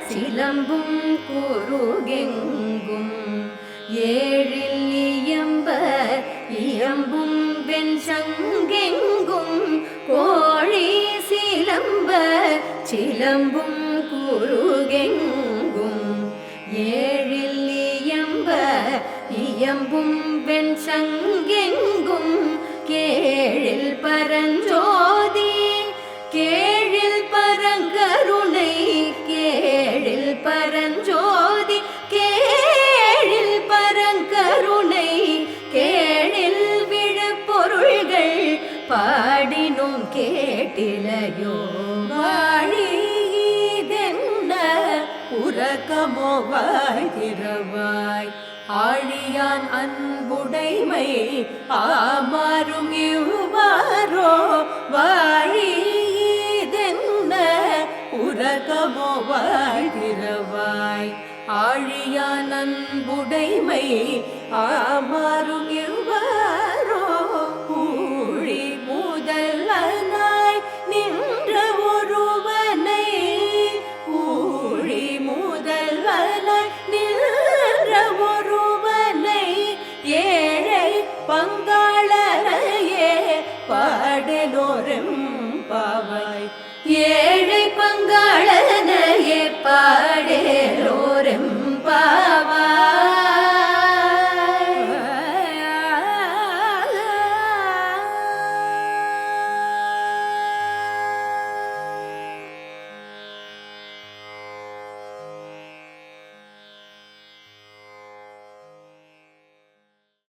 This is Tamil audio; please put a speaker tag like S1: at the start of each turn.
S1: சிலம்பும் குருகெங்கும் ஏழில் இயம்பும் வெண்சங்கெங்கும் கோழி சிலம்ப சிலம்பும் குருகெங்கும் ஏழில் இயம்பும் வெண்சங்கெங்கும் கேழில் பரஞ்சோதி கேழில் பரங்கருணை கேழில் பரஞ்சோதி கேழில் பரங்கருணை கேழில் விழுப்பொருள்கள் பாடினும் கேட்டிலையோ வாழிதென்ன உறக்கமோ வாய்திரவாய் ஆழியான் அன்புடைமை ஆமாறும் இவ்வாறோ வாழிதென்ன உறக்கமோ வாய்திரவாய் ஆழியான் அன்புடைமை ஆமாறும் இவ்வாறோ ஊழி முதல்வனாய் நின்ற ஒருவனை ஊழி முதல்வனாய் நின்ற ஒருவனை ஏழை பங்காளரையே பாடலோரும் பாவாய் ஏழை பங்காளனையே பாடலோரும் பாவாய்